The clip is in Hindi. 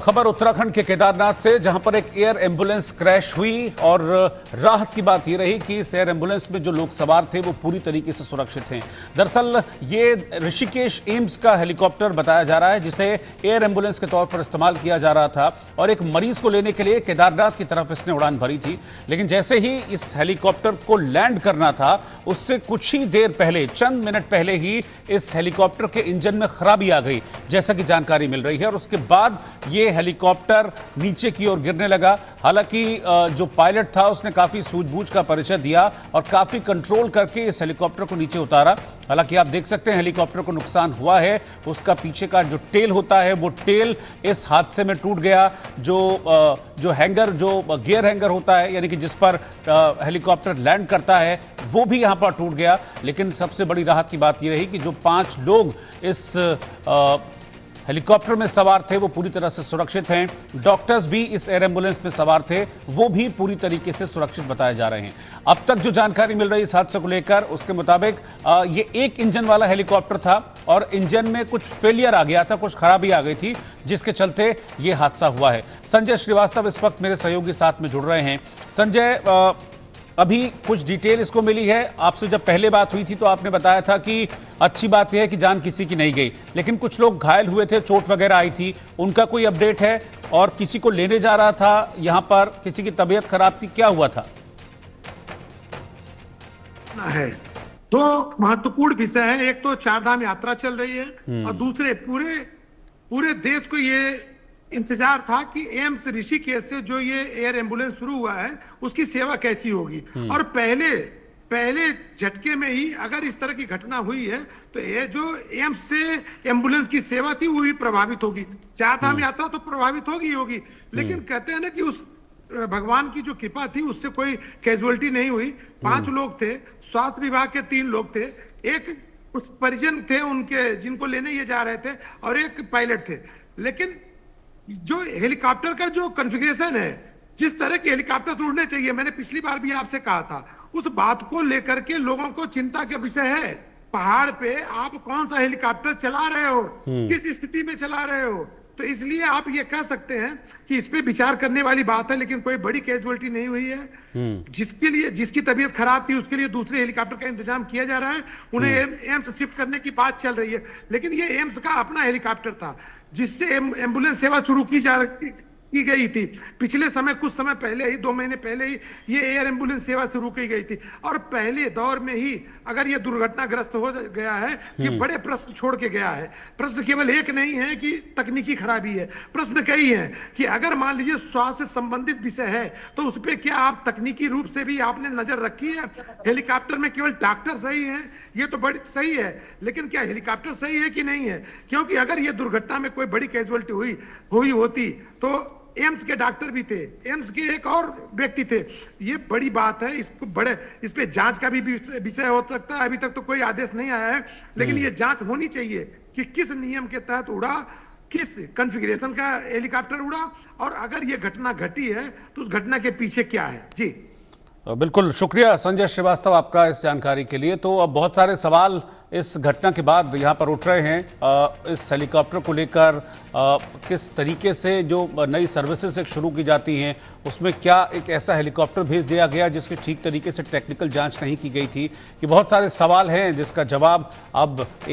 खबर उत्तराखंड के केदारनाथ से, जहां पर एक एयर एम्बुलेंस क्रैश हुई और राहत की बात यह रही कि इस एयर एम्बुलेंस में जो लोग सवार थे वो पूरी तरीके से सुरक्षित हैं। दरअसल ये ऋषिकेश एम्स का हेलीकॉप्टर बताया जा रहा है जिसे एयर एम्बुलेंस के तौर पर इस्तेमाल किया जा रहा था और एक मरीज को लेने के लिए केदारनाथ की तरफ इसने उड़ान भरी थी। लेकिन जैसे ही इस हेलीकॉप्टर को लैंड करना था उससे कुछ ही देर पहले, चंद मिनट पहले ही इस हेलीकॉप्टर के इंजन में खराबी आ गई, जैसा कि जानकारी मिल रही है। और उसके बाद ये हेलीकॉप्टर नीचे की ओर गिरने लगा। हालांकि जो पायलट था उसने काफी सूझबूझ का परिचय दिया और काफी कंट्रोल करके इस हेलीकॉप्टर को नीचे उतारा। हालांकि आप देख सकते हैं हेलीकॉप्टर को नुकसान हुआ है, उसका पीछे का जो टेल होता है वो टेल इस हादसे में टूट गया। जो हैंगर, जो गियर हैंगर होता है, यानी कि जिस पर हेलीकॉप्टर लैंड करता है, वो भी यहां पर टूट गया। लेकिन सबसे बड़ी राहत की बात यह रही कि जो 5 लोग इस हेलीकॉप्टर में सवार थे वो पूरी तरह से सुरक्षित हैं। डॉक्टर्स भी इस एयर एम्बुलेंस में सवार थे, वो भी पूरी तरीके से सुरक्षित बताए जा रहे हैं। अब तक जो जानकारी मिल रही है इस हादसे को लेकर, उसके मुताबिक ये एक इंजन वाला हेलीकॉप्टर था और इंजन में कुछ फेलियर आ गया था, कुछ खराबी आ गई थी, जिसके चलते ये हादसा हुआ है। संजय श्रीवास्तव इस वक्त मेरे सहयोगी साथ में जुड़ रहे हैं। संजय, अभी कुछ डिटेल इसको मिली है। आपसे जब पहले बात हुई थी तो आपने बताया था कि अच्छी बात यह है कि जान किसी की नहीं गई, लेकिन कुछ लोग घायल हुए थे, चोट वगैरह आई थी, उनका कोई अपडेट है? और किसी को लेने जा रहा था यहां पर, किसी की तबीयत खराब थी, क्या हुआ था? है दो महत्वपूर्ण विषय है। एक तो चारधाम यात्रा चल रही है और दूसरे पूरे देश को ये इंतजार था कि एम्स ऋषिकेश से जो ये एयर एम्बुलेंस शुरू हुआ है उसकी सेवा कैसी होगी। और पहले झटके में ही अगर इस तरह की घटना हुई है तो ये जो एम्स से एम्बुलेंस की सेवा थी वो भी प्रभावित होगी। चारधाम यात्रा तो प्रभावित होगी, लेकिन कहते हैं ना कि उस भगवान की जो कृपा थी उससे कोई कैजुअलिटी नहीं हुई। 5 लोग थे, स्वास्थ्य विभाग के 3 लोग थे, एक उस परिजन थे उनके जिनको लेने ये जा रहे थे और एक पायलट थे। लेकिन जो हेलीकॉप्टर का जो कॉन्फ़िगरेशन है, जिस तरह के हेलीकॉप्टर उड़ने चाहिए, मैंने पिछली बार भी आपसे कहा था, उस बात को लेकर के लोगों को चिंता का विषय है। पहाड़ पे आप कौन सा हेलीकॉप्टर चला रहे हो, किस स्थिति में चला रहे हो, तो इसलिए आप ये कह सकते हैं कि इस पे विचार करने वाली बात है। लेकिन कोई बड़ी कैजुअलिटी नहीं हुई है। जिसकी तबीयत खराब थी उसके लिए दूसरे हेलीकॉप्टर का इंतजाम किया जा रहा है, उन्हें एम्स शिफ्ट करने की बात चल रही है। लेकिन ये एम्स का अपना हेलीकॉप्टर था जिससे एम्बुलेंस सेवा शुरू की गई थी। पिछले समय, कुछ समय पहले ही, 2 महीने पहले ही ये एयर एम्बुलेंस सेवा शुरू की गई थी। और पहले दौर में ही अगर ये दुर्घटनाग्रस्त हो गया है कि बड़े प्रश्न छोड़ के गया है। प्रश्न केवल एक नहीं है कि तकनीकी खराबी है, प्रश्न कई हैं कि अगर मान लीजिए स्वास्थ्य से संबंधित विषय है तो उस पर क्या आप तकनीकी रूप से भी आपने नजर रखी है? हेलीकॉप्टर में केवल डॉक्टर सही है, ये तो बड़ी सही है, लेकिन क्या हेलीकॉप्टर सही है कि नहीं है? क्योंकि अगर ये दुर्घटना में कोई बड़ी कैजुअलिटी हुई होती तो एम्स के डॉक्टर भी थे, एम्स के एक और व्यक्ति थे। ये बड़ी बात है, इस पे जांच का भी विषय हो सकता है। अभी तक तो कोई आदेश नहीं आया है, लेकिन ये जांच होनी चाहिए कि किस नियम के तहत उड़ा, किस कॉन्फ़िगरेशन का हेलीकॉप्टर उड़ा, और अगर ये घटना घटी है तो उस घटना के पीछे क्या है। जी बिल्कुल, शुक्रिया संजय श्रीवास्तव आपका इस जानकारी के लिए। तो अब बहुत सारे सवाल इस घटना के बाद यहाँ पर उठ रहे हैं इस हेलीकॉप्टर को लेकर। किस तरीके से जो नई सर्विसेज शुरू की जाती हैं उसमें क्या एक ऐसा हेलीकॉप्टर भेज दिया गया जिसकी ठीक तरीके से टेक्निकल जांच नहीं की गई थी? ये बहुत सारे सवाल हैं जिसका जवाब अब